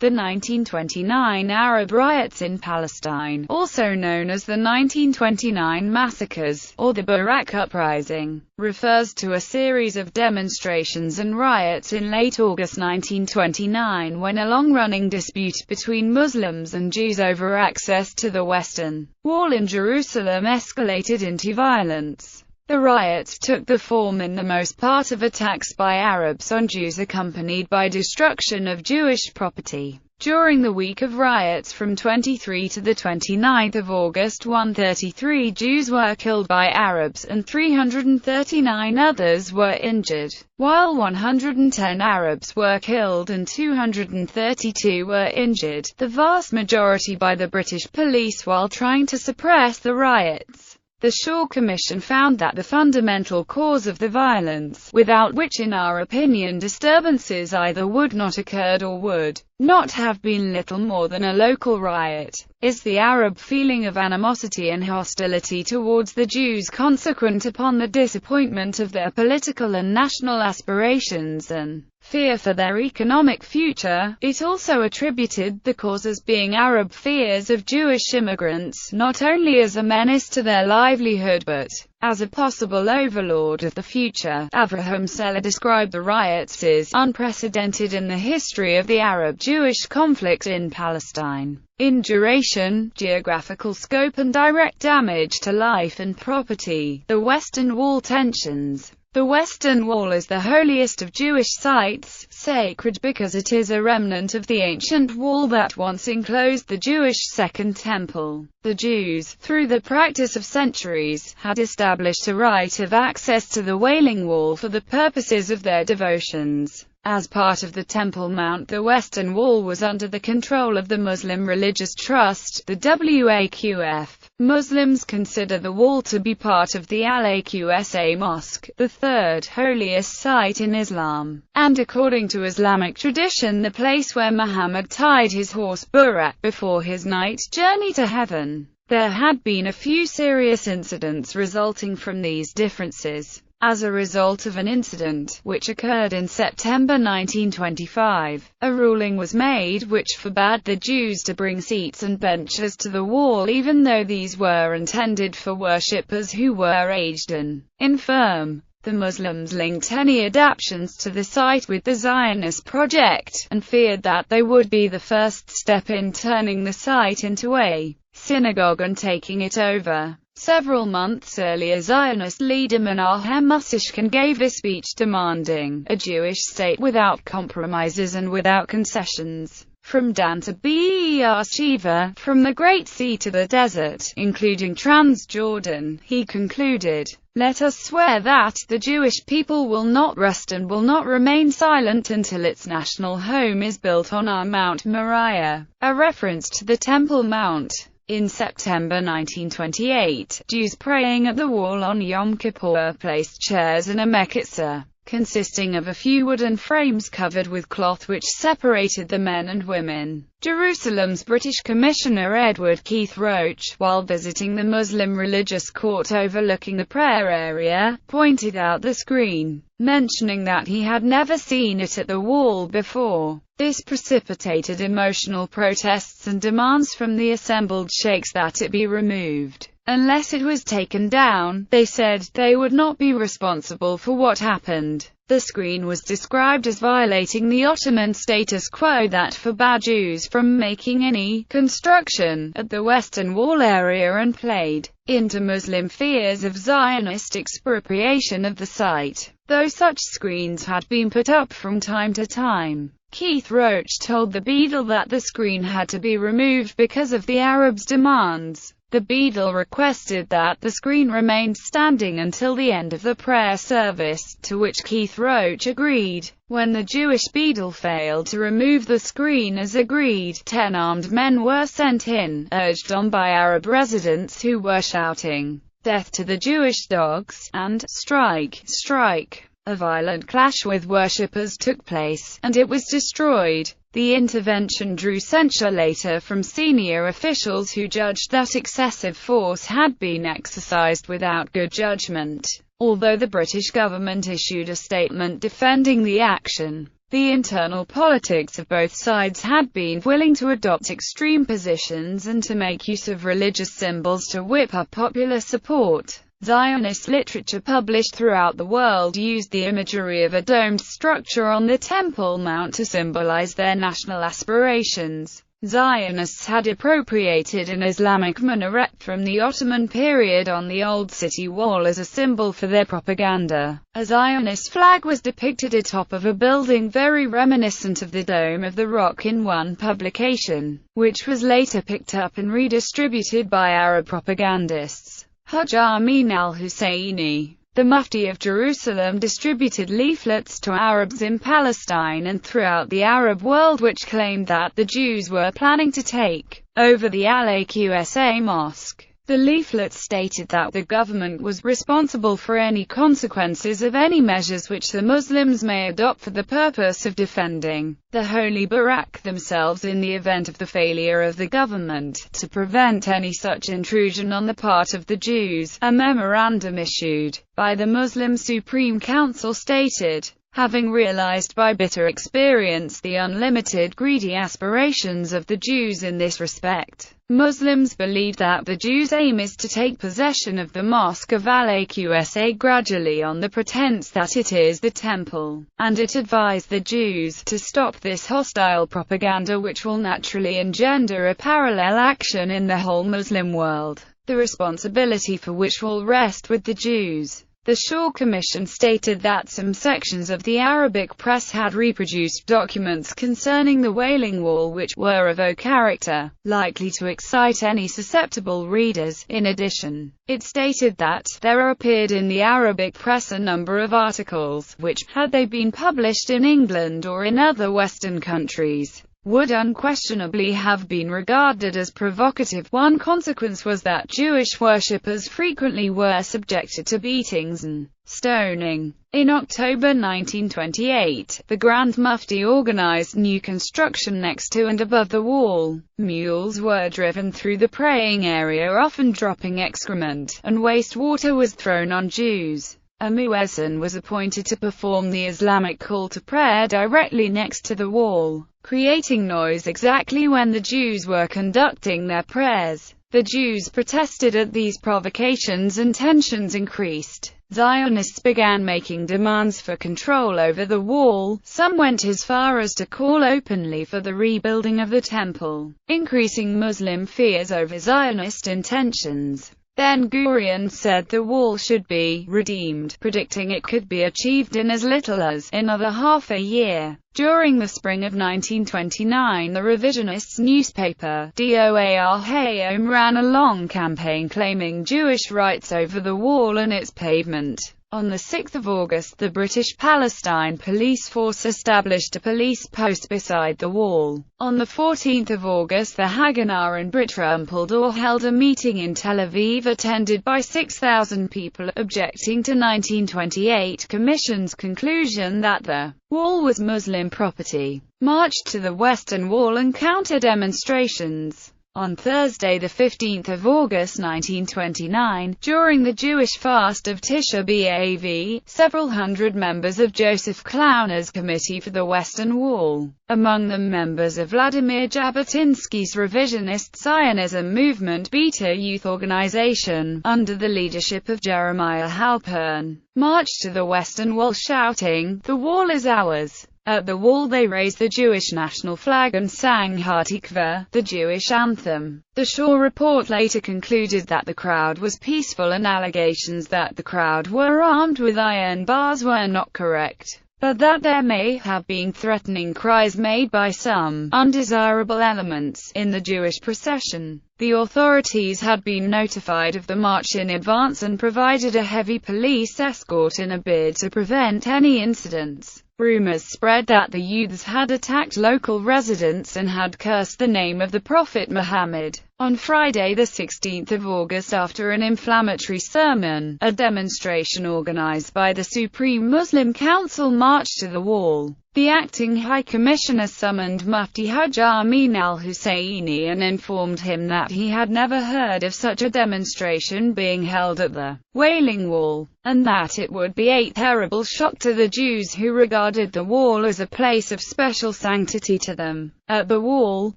The 1929 Arab riots in Palestine, also known as the 1929 massacres, or the Barak Uprising, refers to a series of demonstrations and riots in late August 1929 when a long-running dispute between Muslims and Jews over access to the Western Wall in Jerusalem escalated into violence. The riots took the form in the most part of attacks by Arabs on Jews accompanied by destruction of Jewish property. During the week of riots from 23 to 29 August 133 Jews were killed by Arabs and 339 others were injured, while 110 Arabs were killed and 232 were injured, the vast majority by the British police while trying to suppress the riots. The Shaw Commission found that the fundamental cause of the violence, without which in our opinion disturbances either would not occurred or would not have been little more than a local riot, is the Arab feeling of animosity and hostility towards the Jews consequent upon the disappointment of their political and national aspirations and fear for their economic future. It also attributed the cause as being Arab fears of Jewish immigrants, not only as a menace to their livelihood but as a possible overlord of the future. Avraham Seller described the riots as unprecedented in the history of the Arab-Jewish conflict in Palestine, in duration, geographical scope and direct damage to life and property. The Western Wall tensions. The Western Wall is the holiest of Jewish sites, sacred because it is a remnant of the ancient wall that once enclosed the Jewish Second Temple. The Jews, through the practice of centuries, had established a right of access to the Wailing Wall for the purposes of their devotions. As part of the Temple Mount, the Western Wall was under the control of the Muslim Religious Trust, the Waqf. Muslims consider the wall to be part of the Al-Aqsa Mosque, the third holiest site in Islam, and according to Islamic tradition the place where Muhammad tied his horse Burak before his night journey to heaven. There had been a few serious incidents resulting from these differences. As a result of an incident, which occurred in September 1925, a ruling was made which forbade the Jews to bring seats and benches to the wall even though these were intended for worshippers who were aged and infirm. The Muslims linked any adaptations to the site with the Zionist project, and feared that they would be the first step in turning the site into a synagogue and taking it over. Several months earlier, Zionist leader Menahem Musishkin gave a speech demanding a Jewish state without compromises and without concessions. From Dan to Beersheba, from the Great Sea to the desert, including Transjordan, he concluded, "Let us swear that the Jewish people will not rest and will not remain silent until its national home is built on our Mount Moriah," a reference to the Temple Mount. In September 1928, Jews praying at the wall on Yom Kippur placed chairs and a mekitzah, consisting of a few wooden frames covered with cloth which separated the men and women. Jerusalem's British Commissioner Edward Keith Roach, while visiting the Muslim religious court overlooking the prayer area, pointed out the screen, mentioning that he had never seen it at the wall before. This precipitated emotional protests and demands from the assembled sheikhs that it be removed. Unless it was taken down, they said, they would not be responsible for what happened. The screen was described as violating the Ottoman status quo that forbade Jews from making any construction at the Western Wall area and played into Muslim fears of Zionist expropriation of the site, though such screens had been put up from time to time. Keith Roach told the Beadle that the screen had to be removed because of the Arabs' demands. The Beadle requested that the screen remained standing until the end of the prayer service, to which Keith Roach agreed. When the Jewish Beadle failed to remove the screen as agreed, 10 armed men were sent in, urged on by Arab residents who were shouting, "Death to the Jewish dogs," and "Strike, strike." A violent clash with worshippers took place, and it was destroyed. The intervention drew censure later from senior officials who judged that excessive force had been exercised without good judgment, although the British government issued a statement defending the action. The internal politics of both sides had been willing to adopt extreme positions and to make use of religious symbols to whip up popular support. Zionist literature published throughout the world used the imagery of a domed structure on the Temple Mount to symbolize their national aspirations. Zionists had appropriated an Islamic minaret from the Ottoman period on the Old City Wall as a symbol for their propaganda. A Zionist flag was depicted atop of a building very reminiscent of the Dome of the Rock in one publication, which was later picked up and redistributed by Arab propagandists. Hajj Amin al-Husseini, the Mufti of Jerusalem, distributed leaflets to Arabs in Palestine and throughout the Arab world which claimed that the Jews were planning to take over the Al-Aqsa mosque. The leaflets stated that the government was responsible for any consequences of any measures which the Muslims may adopt for the purpose of defending the Holy Barak themselves in the event of the failure of the government to prevent any such intrusion on the part of the Jews. A memorandum issued by the Muslim Supreme Council stated, having realized by bitter experience the unlimited greedy aspirations of the Jews in this respect, Muslims believe that the Jews' aim is to take possession of the Mosque of Al-Aqsa gradually on the pretense that it is the temple, and it advised the Jews to stop this hostile propaganda which will naturally engender a parallel action in the whole Muslim world, the responsibility for which will rest with the Jews. The Shaw Commission stated that some sections of the Arabic press had reproduced documents concerning the Wailing Wall which were of a character likely to excite any susceptible readers. In addition, it stated that there appeared in the Arabic press a number of articles which, had they been published in England or in other Western countries, would unquestionably have been regarded as provocative. One consequence was that Jewish worshippers frequently were subjected to beatings and stoning. In October 1928, the Grand Mufti organized new construction next to and above the wall. Mules were driven through the praying area, often dropping excrement, and wastewater was thrown on Jews. A muezzin was appointed to perform the Islamic call to prayer directly next to the wall, creating noise exactly when the Jews were conducting their prayers. The Jews protested at these provocations and tensions increased. Zionists began making demands for control over the wall. Some went as far as to call openly for the rebuilding of the temple, increasing Muslim fears over Zionist intentions. Ben-Gurion said the wall should be redeemed, predicting it could be achieved in as little as another half a year. During the spring of 1929, the revisionist newspaper, Doar Hayom, ran a long campaign claiming Jewish rights over the wall and its pavement. On 6 August, the British Palestine police force established a police post beside the wall. On 14 August, the Haganah and Brit Rumpledor held a meeting in Tel Aviv attended by 6,000 people, objecting to 1928 Commission's conclusion that the wall was Muslim property. Marched to the Western Wall and counter-demonstrations. On Thursday, 15 August 1929, during the Jewish fast of Tisha B'Av, several hundred members of Joseph Klauner's Committee for the Western Wall, among them members of Vladimir Jabotinsky's revisionist Zionism movement Beta Youth Organization, under the leadership of Jeremiah Halpern, marched to the Western Wall shouting, "The wall is ours." At the wall they raised the Jewish national flag and sang Hatikva, the Jewish anthem. The Shaw report later concluded that the crowd was peaceful and allegations that the crowd were armed with iron bars were not correct, but that there may have been threatening cries made by some undesirable elements in the Jewish procession. The authorities had been notified of the march in advance and provided a heavy police escort in a bid to prevent any incidents. Rumors spread that the youths had attacked local residents and had cursed the name of the Prophet Muhammad. On Friday, 16 August, after an inflammatory sermon, a demonstration organized by the Supreme Muslim Council marched to the wall. The acting High Commissioner summoned Mufti Haj Amin al-Husseini and informed him that he had never heard of such a demonstration being held at the Wailing Wall, and that it would be a terrible shock to the Jews who regarded the wall as a place of special sanctity to them. At the wall,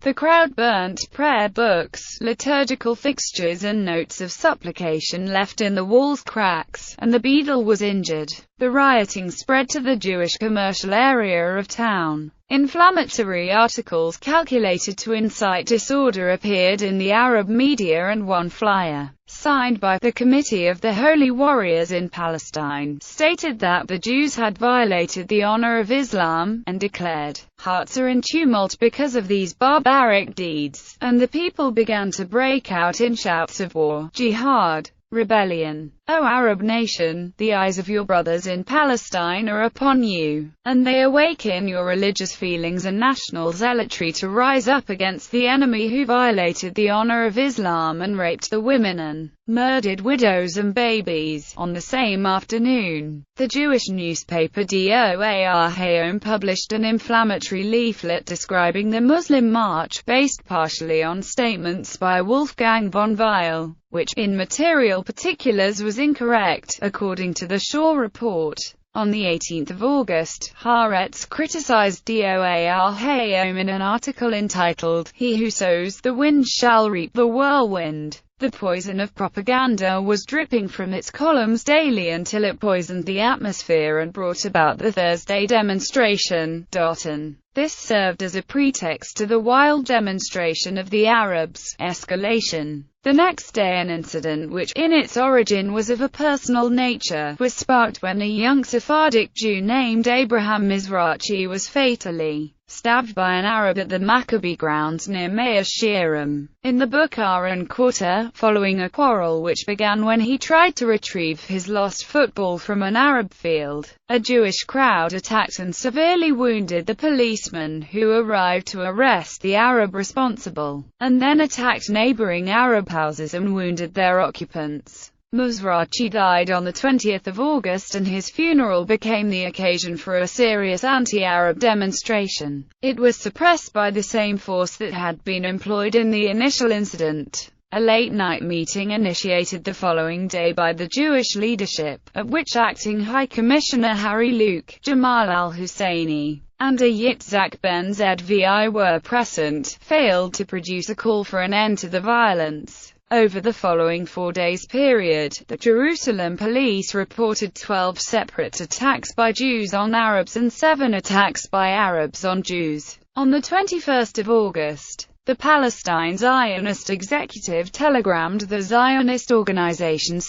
the crowd burnt prayer books, liturgical fixtures and notes of supplication left in the wall's cracks, and the beadle was injured. The rioting spread to the Jewish commercial area of town. Inflammatory articles calculated to incite disorder appeared in the Arab media, and one flyer, signed by the Committee of the Holy Warriors in Palestine, stated that the Jews had violated the honor of Islam, and declared, "Hearts are in tumult because of these barbaric deeds," and the people began to break out in shouts of war, jihad, rebellion. O Arab nation, the eyes of your brothers in Palestine are upon you, and they awaken your religious feelings and national zealotry to rise up against the enemy who violated the honor of Islam and raped the women and murdered widows and babies. On the same afternoon, the Jewish newspaper Doar Hayom published an inflammatory leaflet describing the Muslim March, based partially on statements by Wolfgang von Weil, which, in material particulars, was incorrect, according to the Shaw report. On the 18th of August, Haaretz criticized Doar Hayom in an article entitled, "He who sows the wind shall reap the whirlwind." The poison of propaganda was dripping from its columns daily until it poisoned the atmosphere and brought about the Thursday demonstration. And this served as a pretext to the wild demonstration of the Arabs' escalation. The next day, an incident which, in its origin, was of a personal nature, was sparked when a young Sephardic Jew named Abraham Mizrachi was fatally stabbed by an Arab at the Maccabee grounds near Mea Shearim, in the Bukharan quarter, following a quarrel which began when he tried to retrieve his lost football from an Arab field. A Jewish crowd attacked and severely wounded the policeman, who arrived to arrest the Arab responsible, and then attacked neighboring Arab houses and wounded their occupants. Mizrachi died on the 20th of August, and his funeral became the occasion for a serious anti-Arab demonstration. It was suppressed by the same force that had been employed in the initial incident. A late-night meeting initiated the following day by the Jewish leadership, at which acting High Commissioner Harry Luke, Jamal al-Husseini, and a Yitzhak ben Zvi were present, failed to produce a call for an end to the violence. Over the following 4 days period, the Jerusalem police reported 12 separate attacks by Jews on Arabs and 7 attacks by Arabs on Jews. On the 21st of August, the Palestine Zionist executive telegrammed the Zionist organization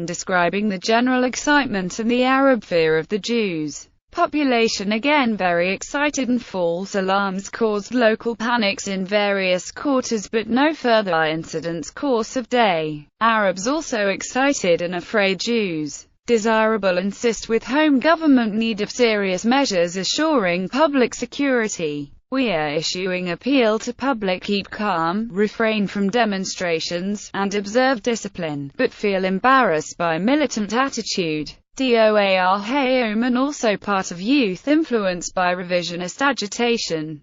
describing the general excitement and the Arab fear of the Jews. Population again very excited, and false alarms caused local panics in various quarters, but no further incidents course of day. Arabs also excited and afraid. Jews desirable insist with home government need of serious measures assuring public security. We are issuing appeal to public: keep calm, refrain from demonstrations, and observe discipline, but feel embarrassed by militant attitude. Doar Hayom, and also part of youth influenced by revisionist agitation.